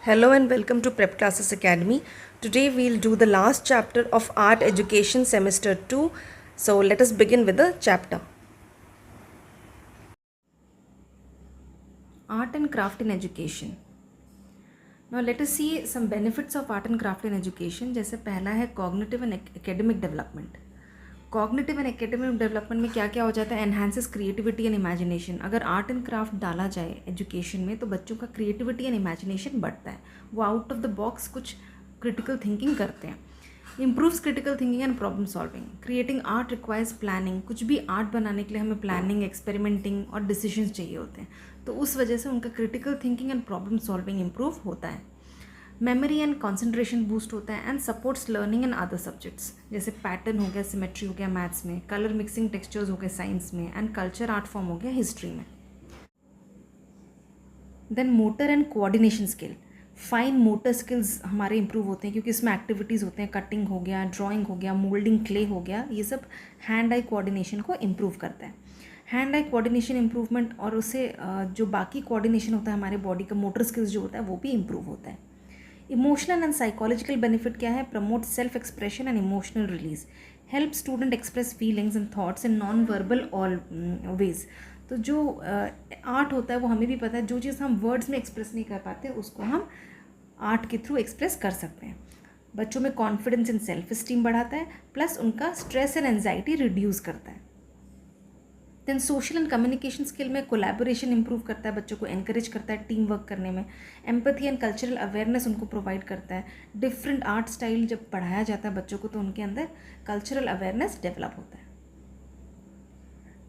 Hello and welcome to Prep Classes Academy. Today we'll do the last chapter of Art Education Semester 2. So let us begin with the chapter. Art and Craft in Education. Now let us see some benefits of art and craft in education. जैसे पहला है cognitive and academic development. Cognitive and academic development में क्या क्या हो जाता है, enhances creativity and imagination. अगर आर्ट एंड क्राफ्ट डाला जाए एजुकेशन में तो बच्चों का क्रिएटिविटी एंड इमेजिनेशन बढ़ता है, वो आउट ऑफ द बॉक्स कुछ क्रिटिकल थिंकिंग करते हैं. Improves critical thinking and problem solving. Creating art requires planning. कुछ भी आर्ट बनाने के लिए हमें प्लानिंग, एक्सपेरिमेंटिंग और डिसीजंस चाहिए होते हैं, तो उस वजह से उनका critical thinking and problem solving improve होता है. मेमोरी एंड कॉन्सेंट्रेशन बूस्ट होता है and supports learning in other subjects. जैसे पैटर्न हो गया, सिमेट्री हो गया मैथ्स में, कलर मिक्सिंग टेक्सचर्स हो गए साइंस में, एंड कल्चर आर्ट फॉर्म हो गया हिस्ट्री में. Then motor and coordination skill. Fine motor skills हमारे इंप्रूव होते हैं क्योंकि इसमें एक्टिविटीज़ होते हैं, कटिंग हो गया, ड्राइंग हो गया, मोल्डिंग क्ले हो गया, ये सब हैंड आई कोऑर्डिनेशन को इम्प्रूव करता है. हैंड आई कोऑर्डिनेशन इम्प्रूवमेंट और उससे जो बाकी कोऑर्डिनेशन होता है हमारे बॉडी का, मोटर स्किल्स जो होता है वो भी इम्प्रूव होता है. इमोशनल एंड साइकोलॉजिकल बेनिफिट क्या है? Promote self expression and emotional release. Help student express feelings and thoughts in non verbal all ways. तो जो आर्ट होता है वो हमें भी पता है, जो चीज़ हम वर्ड्स में एक्सप्रेस नहीं कर पाते उसको हम आर्ट के थ्रू एक्सप्रेस कर सकते हैं. बच्चों में कॉन्फिडेंस एंड सेल्फ स्टीम बढ़ाता है, प्लस उनका स्ट्रेस एंड एंजाइटी रिड्यूस करता है. Then social and communication skill में कोलैबोरेशन इंप्रूव करता है, बच्चों को एनकरेज करता है टीम वर्क करने में. एम्पैथी एंड कल्चरल अवेयरनेस उनको प्रोवाइड करता है. डिफरेंट आर्ट स्टाइल जब पढ़ाया जाता है बच्चों को तो उनके अंदर कल्चरल अवेयरनेस डेवलप होता है.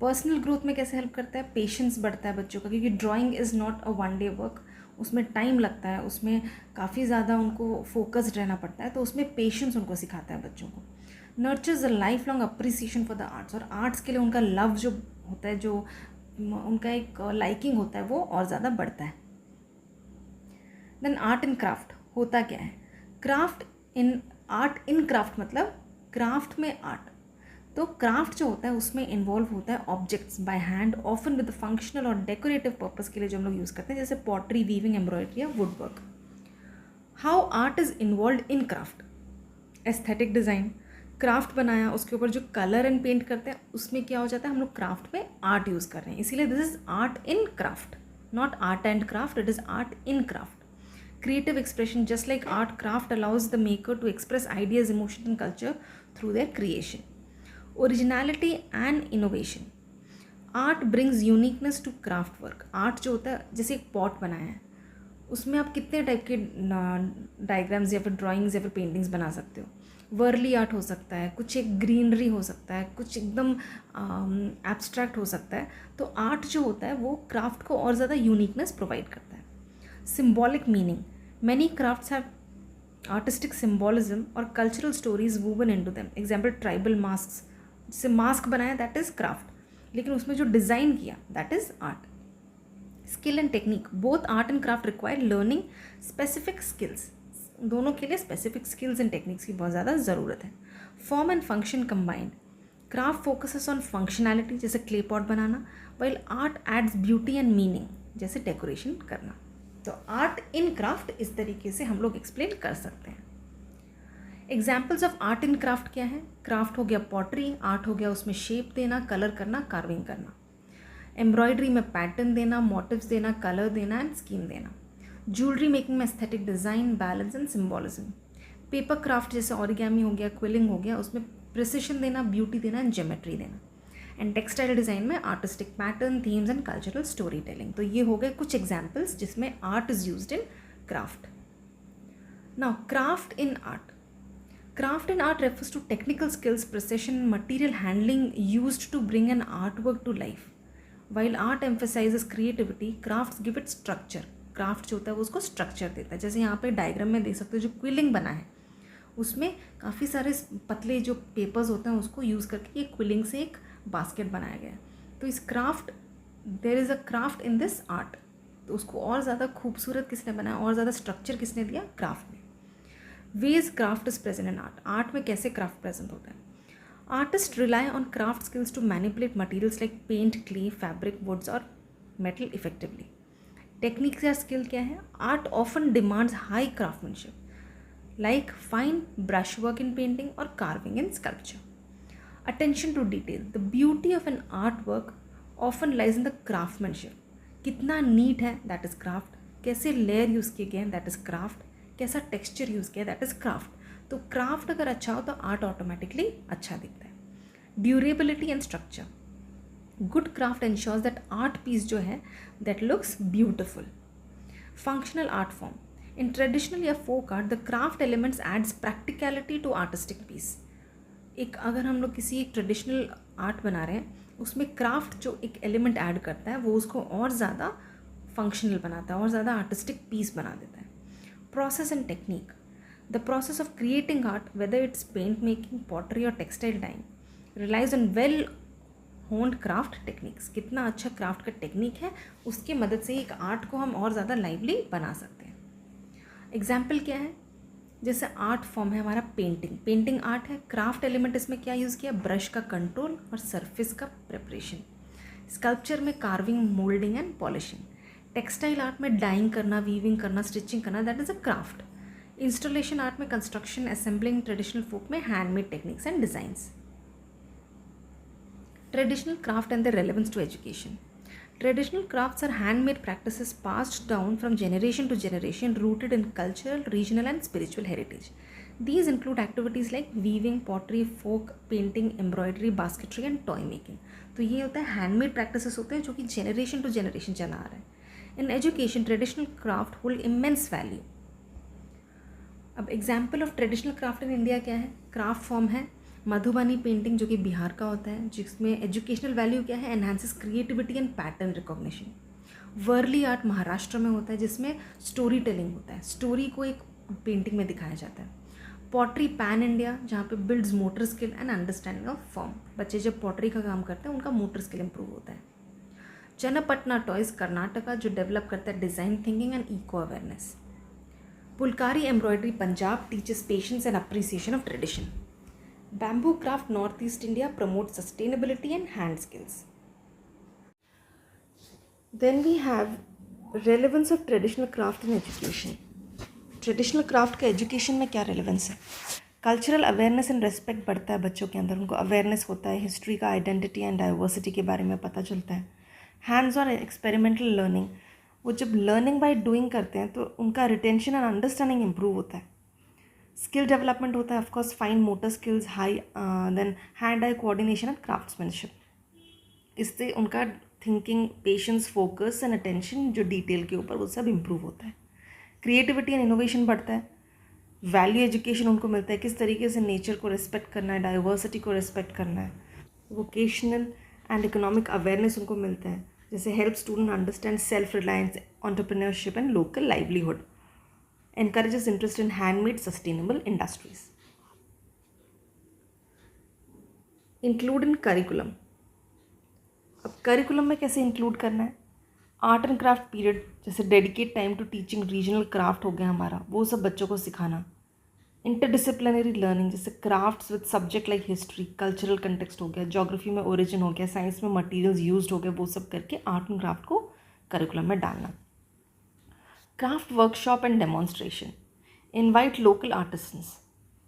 पर्सनल ग्रोथ में कैसे हेल्प करता है? पेशेंस बढ़ता है बच्चों का, क्योंकि drawing is not a one day work. उसमें टाइम लगता है, उसमें काफ़ी ज़्यादा उनको फोकस्ड रहना पड़ता है, तो उसमें पेशेंस उनको सिखाता है बच्चों को. Nurtures a life long appreciation for the arts. और आर्ट्स के लिए उनका लव जो होता है, जो उनका एक लाइकिंग होता है, वो और ज़्यादा बढ़ता है. देन आर्ट इन क्राफ्ट होता क्या है? Craft in art in craft मतलब क्राफ्ट में आर्ट. तो क्राफ्ट जो होता है उसमें इन्वॉल्व होता है objects by hand, often with functional और डेकोरेटिव पर्पस के लिए जो हम लोग यूज़ करते हैं, जैसे पॉटरी, वीविंग, एम्ब्रॉयडरी या would work. How art is involve in craft? Aesthetic design. Craft बनाया, उसके ऊपर जो कलर एंड पेंट करते हैं उसमें क्या हो जाता है, हम लोग क्राफ्ट में आर्ट यूज़ कर रहे हैं, इसीलिए this is art in craft, not art and craft, it is art in craft. Creative expression. Just like art, craft allows the maker to express ideas, emotion and culture through their creation. Originality and innovation. Art brings uniqueness to craft work. Art जो होता है, जैसे एक pot बनाया है, उसमें आप कितने टाइप के डायग्राम्स या फिर ड्राइंग्स या फिर पेंटिंग्स बना सकते हो. वर्ली आर्ट हो सकता है, कुछ एक ग्रीनरी हो सकता है, कुछ एकदम एब्स्ट्रैक्ट हो सकता है. तो आर्ट जो होता है वो क्राफ्ट को और ज़्यादा यूनिकनेस प्रोवाइड करता है. Symbolic meaning. Many crafts have artistic symbolism और cultural stories woven into them. Example tribal mask. जिससे मास्क बनाया दैट इज़ क्राफ्ट, लेकिन उसमें जो डिज़ाइन किया that is art. Skill and technique. Both art and craft require learning specific skills. दोनों के लिए स्पेसिफिक स्किल्स एंड टेक्निक्स की बहुत ज़्यादा ज़रूरत है. Form and function combined. Craft focuses on functionality, जैसे क्ले पॉट बनाना, while art adds beauty and meaning, जैसे डेकोरेशन करना. तो आर्ट इन क्राफ्ट इस तरीके से हम लोग एक्सप्लेन कर सकते हैं. Examples of art in craft क्या है? क्राफ्ट हो गया पॉटरी, आर्ट हो गया उसमें शेप देना, कलर करना, कार्विंग करना. एम्ब्रॉयडरी में पैटर्न देना, मोटिव्स देना, कलर देना एंड स्कीम देना. ज्वेलरी मेकिंग में aesthetic design, balance and symbolism. Paper craft जैसे ऑरिगेमी हो गया, क्विलिंग हो गया, उसमें प्रिसिशन देना, ब्यूटी देना एंड ज्योमेट्री देना. एंड टेक्सटाइल डिज़ाइन में artistic pattern, themes and cultural story telling. तो ये हो गए कुछ एग्जाम्पल्स जिसमें art is used in craft. Now craft in art. Craft in art refers to technical skills, precision, material handling used to bring an artwork to life. While art emphasizes creativity, crafts give it structure. Craft जो होता है वो उसको structure देता है. जैसे यहाँ पे डायग्राम में देख सकते हो, जो क्विलिंग बना है उसमें काफ़ी सारे पतले जो पेपर्स होते हैं उसको यूज़ करके ये क्विलिंग से एक बास्केट बनाया गया है. तो इस craft, there is a craft in this art. तो उसको और ज़्यादा खूबसूरत किसने बनाया, और ज़्यादा स्ट्रक्चर किसने दिया? क्राफ्ट ने. Ways craft is present in art. Art में कैसे क्राफ्ट प्रेजेंट होता है? Artist rely on craft skills to manipulate materials like paint, clay, fabric, woods और मेटल इफेक्टिवली. टेक्निक्स या स्किल क्या है? Art often demands high craftsmanship like fine brushwork in painting or carving in sculpture. Attention to detail. The beauty of an artwork often lies in the craftsmanship. कितना neat है, that is craft. कैसे layer use किए गए हैं, that is craft. कैसा texture use किया, that is craft. तो craft अगर अच्छा हो तो आर्ट ऑटोमेटिकली अच्छा दिखता है. Durability and structure. Good craft ensures that art piece जो है that looks beautiful. Functional art form. In traditional या folk art, the craft elements adds practicality to artistic piece. एक अगर हम लोग किसी एक ट्रेडिशनल आर्ट बना रहे हैं, उसमें क्राफ्ट जो एक एलिमेंट ऐड करता है वो उसको और ज़्यादा फंक्शनल बनाता है और ज़्यादा आर्टिस्टिक पीस बना देता है. Process and technique. The process of creating art, whether it's paint making, pottery और textile dyeing, relies on well honed craft techniques. कितना अच्छा क्राफ्ट का टेक्निक है, उसकी मदद से एक आर्ट को हम और ज़्यादा लाइवली बना सकते हैं. एग्जाम्पल क्या है? जैसे आर्ट फॉर्म है हमारा पेंटिंग. पेंटिंग आर्ट है. क्राफ्ट एलिमेंट इसमें क्या यूज़ किया? ब्रश का कंट्रोल और सरफेस का प्रिपरेशन. स्कल्पचर में carving, moulding and polishing. Textile art में डाइंग करना, वीविंग करना, स्टिचिंग करना, that is a craft. Installation art में कंस्ट्रक्शन, असेंबलिंग. ट्रेडिशनल फोक में handmade techniques and designs. Traditional craft and the relevance to education. Traditional crafts are handmade practices passed down from generation to generation, rooted in cultural, regional and spiritual heritage. These include activities like weaving, pottery, folk painting, embroidery, basketry and toy making. तो ये होता है handmade practices होते हैं जो कि generation to generation चला आ रहा है. In education traditional craft hold immense value. अब example of traditional craft in India क्या है? क्राफ्ट फॉर्म है मधुबनी पेंटिंग जो कि बिहार का होता है, जिसमें एजुकेशनल वैल्यू क्या है? Enhances creativity and pattern recognition. Warli art Maharashtra में होता है जिसमें स्टोरी टेलिंग होता है, स्टोरी को एक पेंटिंग में दिखाया जाता है. पॉटरी पैन इंडिया, जहाँ पे builds motor skill and understanding of form. बच्चे जब पॉटरी का काम करते हैं उनका मोटर स्किल इंप्रूव होता है. चन्नपटना टॉयज कर्नाटका जो डेवलप करता है design thinking and eco awareness. Phulkari embroidery Punjab teaches patience and appreciation of tradition. Bamboo craft Northeast India promotes sustainability and hand skills. Then we have relevance of traditional craft in education. Traditional craft का education में क्या relevance है? Cultural awareness and respect बढ़ता है बच्चों के अंदर. उनको अवेयरनेस होता है हिस्ट्री का, आइडेंटिटी एंड डाइवर्सिटी के बारे में पता चलता है. Hands on experimental learning. वो जब लर्निंग बाय डूइंग करते हैं तो उनका रिटेंशन एंड अंडरस्टैंडिंग इम्प्रूव होता है. स्किल डेवलपमेंट होता है of course, fine motor skills, high then hand eye coordination and craftsmanship. इससे उनका thinking, patience, focus and attention जो डिटेल के ऊपर वो सब इम्प्रूव होता है. क्रिएटिविटी एंड इनोवेशन बढ़ता है. वैल्यू एजुकेशन उनको मिलता है किस तरीके से नेचर को रिस्पेक्ट करना है, डाइवर्सिटी को रिस्पेक्ट करना है. वोकेशनल एंड इकोनॉमिक अवेयरनेस उनको मिलता है, जैसे help student understand self reliance, entrepreneurship and local livelihood. encourages interest in handmade sustainable industries. Include in curriculum. अब करिकुलम में कैसे इंक्लूड करना है? आर्ट एंड क्राफ्ट पीरियड, जैसे dedicate time to teaching regional craft हो गया हमारा, वो सब बच्चों को सिखाना. इंटरडिसिप्लिनरी लर्निंग, जैसे crafts with subject like history, cultural context हो गया, ज्योग्राफी में ओरिजिन हो गया, साइंस में मटेरियल्स यूज्ड हो गए, वो सब करके आर्ट एंड क्राफ्ट को करिकुलम में डालना. Craft workshop and demonstration. Invite local artisans.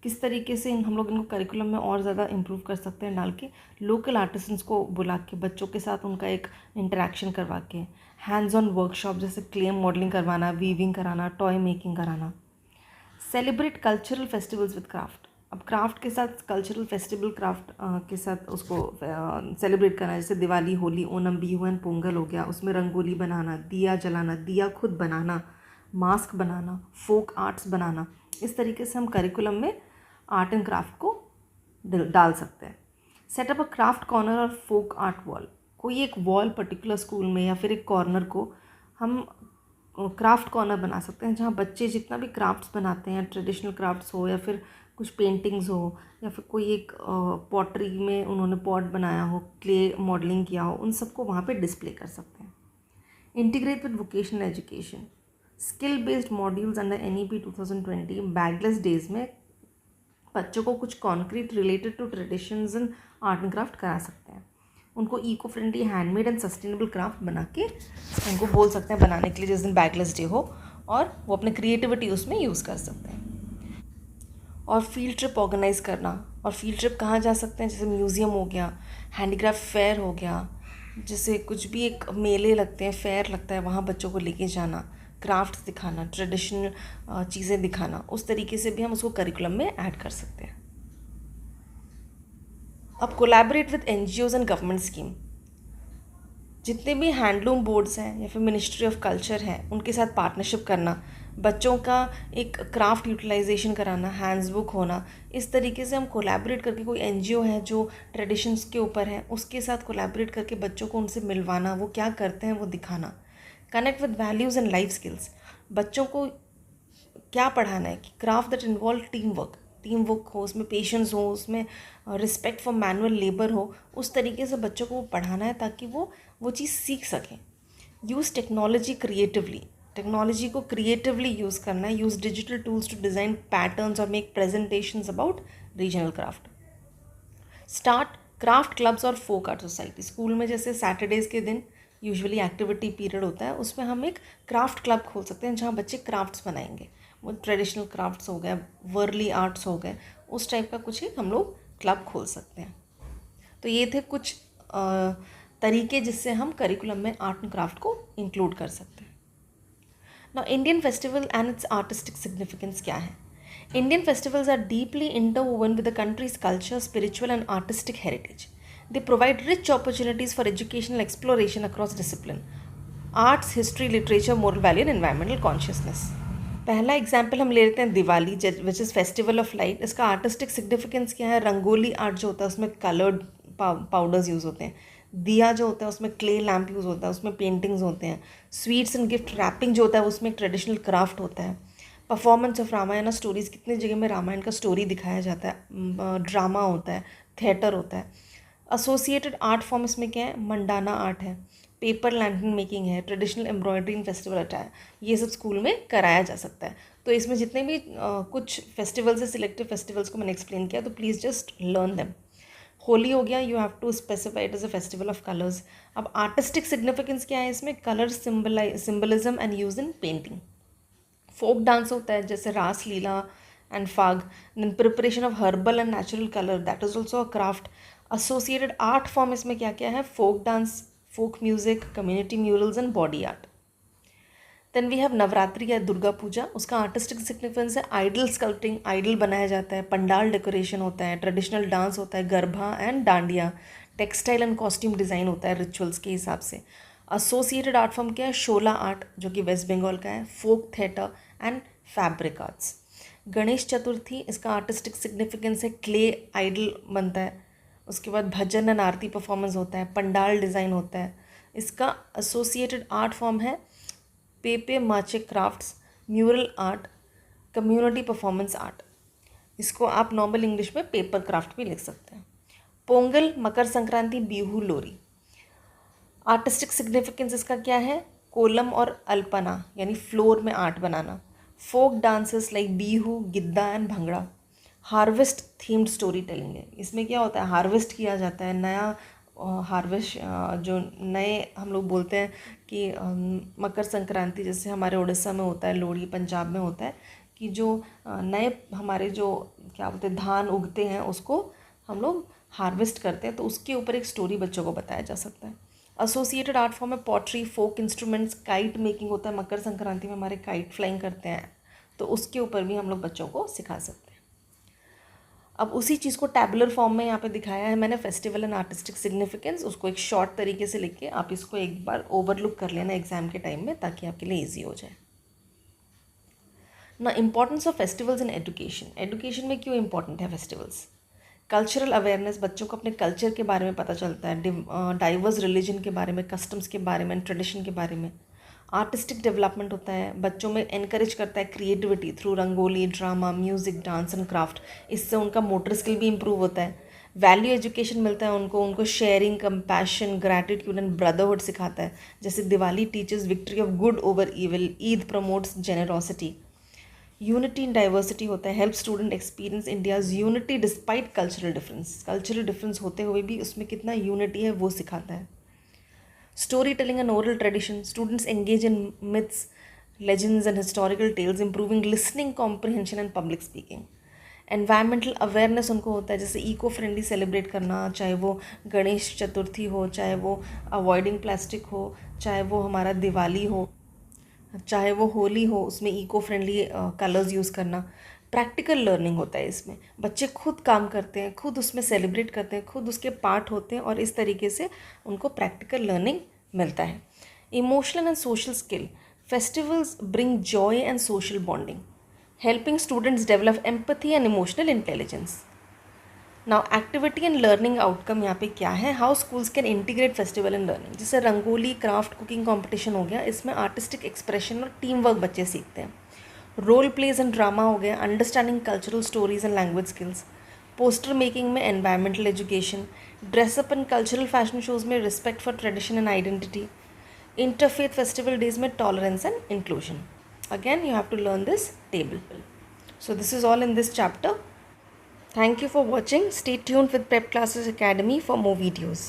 किस तरीके से हम लोग इनको करिकुलम में और ज़्यादा इम्प्रूव कर सकते हैं डाल के, लोकल आर्टिसंस को बुला के बच्चों के साथ उनका एक इंटरेक्शन करवा के. हैंड्स ऑन वर्कशॉप, जैसे क्ले मॉडलिंग करवाना, वीविंग कराना, टॉय मेकिंग कराना. Celebrate cultural festivals with craft. अब क्राफ्ट के साथ कल्चरल फेस्टिवल क्राफ्ट के साथ उसको सेलिब्रेट करना, जैसे दिवाली, होली, ओनम, बिहू एंड पोंगल हो गया. उसमें रंगोली बनाना, दिया जलाना, दिया खुद बनाना, मास्क बनाना, फोक आर्ट्स बनाना. इस तरीके से हम करिकुलम में आर्ट एंड क्राफ्ट को डाल सकते हैं. सेटअप अ क्राफ्ट कॉर्नर और फोक आर्ट वॉल. कोई एक वॉल पर्टिकुलर स्कूल में या फिर एक कॉर्नर को हम क्राफ्ट कॉर्नर बना सकते हैं, जहाँ बच्चे जितना भी क्राफ्ट्स बनाते हैं, ट्रेडिशनल क्राफ्ट्स हो या फिर कुछ पेंटिंग्स हो या फिर कोई एक पॉटरी में उन्होंने पॉट बनाया हो, क्ले मॉडलिंग किया हो, उन सबको वहाँ पे डिस्प्ले कर सकते हैं. Integrate with vocational education. Skill based modules under NEP 2020. Bagless days में बच्चों को कुछ concrete related to traditions and art and craft करा सकते हैं. उनको eco friendly handmade and sustainable craft बना के उनको बोल सकते हैं बनाने के लिए जिस दिन बैगलेस डे हो, और वो अपने क्रिएटिविटी उसमें यूज़ कर सकते हैं। और फील्ड ट्रिप ऑर्गेनाइज़ करना, और फील्ड ट्रिप कहाँ जा सकते हैं, जैसे म्यूज़ियम हो गया, हैंडीक्राफ्ट फेयर हो गया, जैसे कुछ भी एक मेले लगते हैं, फेयर लगता है, वहाँ बच्चों को लेके जाना, क्राफ्ट्स दिखाना, ट्रेडिशनल चीज़ें दिखाना, उस तरीके से भी हम उसको करिकुलम में ऐड कर सकते हैं। अब collaborate with NGOs and government scheme, जितने भी हैंडलूम बोर्ड्स हैं या फिर मिनिस्ट्री ऑफ कल्चर है, उनके साथ पार्टनरशिप करना, बच्चों का एक क्राफ्ट यूटिलाइजेशन कराना, हैंड्स बुक होना, इस तरीके से हम कोलैबोरेट करके, कोई NGO है जो ट्रेडिशंस के ऊपर है उसके साथ कोलैबोरेट करके बच्चों को उनसे मिलवाना, वो क्या करते हैं वो दिखाना। Connect with values and life skills, बच्चों को क्या पढ़ाना है कि craft that involve team work हो, उसमें पेशेंस हो, उसमें रिस्पेक्ट फॉर मैनुअल लेबर हो, उस तरीके से बच्चों को पढ़ाना है ताकि वो चीज़ सीख सकें। यूज़ टेक्नोलॉजी क्रिएटिवली, टेक्नोलॉजी को क्रिएटिवली यूज़ करना है। Use digital tools to design patterns और make presentations about regional craft. Start craft clubs और फोक आर्ट सोसाइटी, स्कूल में जैसे सैटरडेज़ के दिन यूजुअली एक्टिविटी पीरियड होता है, उसमें हम एक क्राफ्ट क्लब खोल सकते हैं जहाँ बच्चे क्राफ्ट्स बनाएंगे। वो ट्रेडिशनल क्राफ्ट्स हो गए, वर्ली आर्ट्स हो गए, उस टाइप का कुछ ही हम लोग क्लब खोल सकते हैं। तो ये थे कुछ तरीके जिससे हम करिकुलम में आर्ट एंड क्राफ्ट को इंक्लूड कर सकते हैं। Now Indian festival and it's artistic significance क्या है? Indian festivals are deeply interwoven with the country's culture, spiritual and artistic heritage. They provide rich opportunities for educational exploration across discipline, arts, history, literature, moral value and environmental consciousness. पहला example हम ले लेते हैं Diwali, which is festival of light. इसका artistic significance क्या है? Rangoli art जो होता है उसमें कलर्ड पाउडर्स यूज़ होते हैं। दिया जो होता है उसमें क्ले लैम्प यूज़ होता है, उसमें पेंटिंग्स होते हैं। स्वीट्स एंड गिफ्ट रैपिंग जो होता है उसमें एक ट्रेडिशनल क्राफ्ट होता है। परफॉर्मेंस ऑफ रामायण स्टोरीज़, कितनी जगह में रामायण का स्टोरी दिखाया जाता है, ड्रामा होता है, थिएटर होता है। एसोसिएटेड आर्ट फॉर्म इसमें क्या है? मंडाना आर्ट है, पेपर लैंटर्न मेकिंग है, ट्रेडिशनल एम्ब्रॉयडरी इन फेस्टिवल अटायर, ये सब स्कूल में कराया जा सकता है। तो इसमें जितने भी कुछ फेस्टिवल्स है, सिलेक्टिव फेस्टिवल्स को मैंने एक्सप्लेन किया, तो please just learn them. Holi हो गया, you have to specify it as a festival of colours. अब आर्टिस्टिक सिग्निफिकेंस क्या है इसमें? Colour symbolism and use in painting. Folk dance होता है जैसे Ras Leela and Phag, then preparation of herbal and natural colour, that is also a craft. Associated art form इसमें क्या क्या है? Folk dance, folk music, community murals and body art. Then we have Navratri या दुर्गा पूजा, उसका artistic significance है आइडल स्कल्पटिंग, आइडल बनाया जाता है, पंडाल डेकोरेशन होता है, ट्रेडिशनल डांस होता है, garba and dandiya, textile and costume design होता है रिचुअल्स के हिसाब से। एसोसिएटेड आर्ट फॉर्म क्या है? शोला आर्ट जो कि वेस्ट बंगाल का है, folk theatre and fabric arts. Ganesh Chaturthi, इसका आर्टिस्टिक सिग्निफिकेंस है क्ले आइडल बनता है, उसके बाद भजन एंड आरती परफॉर्मेंस होता है, पंडाल डिज़ाइन होता है। इसका एसोसिएटेड आर्ट फॉर्म है papier mache crafts, mural art, community performance art. इसको आप नॉर्मल इंग्लिश में पेपर क्राफ्ट भी लिख सकते हैं। पोंगल, मकर संक्रांति, बिहू, लोरी, आर्टिस्टिक सिग्निफिकेंस इसका क्या है? कोलम और अल्पना यानी फ्लोर में आर्ट बनाना। Folk dances like Bihu, Giddha and Bhangra. Harvest themed storytelling है, इसमें क्या होता है? हार्वेस्ट किया जाता है, नया हार्वेस्ट जो नए हम लोग बोलते हैं कि मकर संक्रांति जैसे हमारे उड़ीसा में होता है, लोहड़ी पंजाब में होता है, कि जो नए हमारे जो क्या बोलते हैं धान उगते हैं उसको हम लोग हार्वेस्ट करते हैं, तो उसके ऊपर एक स्टोरी बच्चों को बताया जा सकता है। एसोसिएटेड आर्ट फॉर्म में पॉटरी, फोक इंस्ट्रूमेंट्स, काइट मेकिंग होता है, मकर संक्रांति में हमारे काइट फ्लाइंग करते हैं, तो उसके ऊपर भी हम लोग बच्चों को सिखा सकते हैं। अब उसी चीज़ को टैबुलर फॉर्म में यहाँ पे दिखाया है मैंने, फेस्टिवल एंड आर्टिस्टिक सिग्निफिकेंस, उसको एक शॉर्ट तरीके से लिख के आप इसको एक बार ओवरलुक कर लेना एग्जाम के टाइम में, ताकि आपके लिए ईजी हो जाए ना। Importance of festivals in education, education में क्यों इंपॉर्टेंट है फेस्टिवल्स? कल्चरल अवेयरनेस, बच्चों को अपने कल्चर के बारे में पता चलता है, डाइवर्स रिलीजन के बारे में, कस्टम्स के बारे में, ट्रेडिशन के बारे में। आर्टिस्टिक डेवलपमेंट होता है, बच्चों में एनकरेज करता है creativity through rangoli, drama, music, dance and craft, इससे उनका मोटर स्किल भी इम्प्रूव होता है। वैल्यू एजुकेशन मिलता है उनको sharing, compassion, gratitude and brotherhood सिखाता है। जैसे Diwali teachers victory of good over evil, Eid promotes generosity. Unity in diversity होता है, help student experience India's unity despite cultural difference, cultural difference होते हुए भी उसमें कितना यूनिटी है वो सिखाता है. Story telling and oral tradition, students engage in myths, legends and historical tales, improving listening comprehension and public speaking. Environmental awareness उनको होता है, जैसे इको फ्रेंडली सेलिब्रेट करना, चाहे वो गणेश चतुर्थी हो, चाहे वो अवॉइडिंग प्लास्टिक हो, चाहे वो हमारा दिवाली हो, चाहे वो होली हो, उसमें इको फ्रेंडली कलर्स यूज़ करना. प्रैक्टिकल लर्निंग होता है इसमें, बच्चे खुद काम करते हैं, खुद उसमें सेलिब्रेट करते हैं, खुद उसके पार्ट होते हैं और इस तरीके से उनको प्रैक्टिकल लर्निंग मिलता है. Emotional and social skill, festivals bring joy and social bonding, helping students develop empathy and emotional intelligence. Now activity and learning outcome यहाँ पे क्या है, how schools can integrate festival and learning. जैसे rangoli, craft, cooking competition हो गया, इसमें artistic expression और teamwork बच्चे सीखते हैं. रोल प्लेज एंड ड्रामा हो गया, understanding cultural stories and language skills. Poster making में environmental education. Dress up and cultural fashion shows में respect for tradition and identity. Interfaith festival days में tolerance and inclusion. Again, you have to learn this table. So this is all in this chapter. Thank you for watching. Stay tuned with Prep Classes Academy for more videos.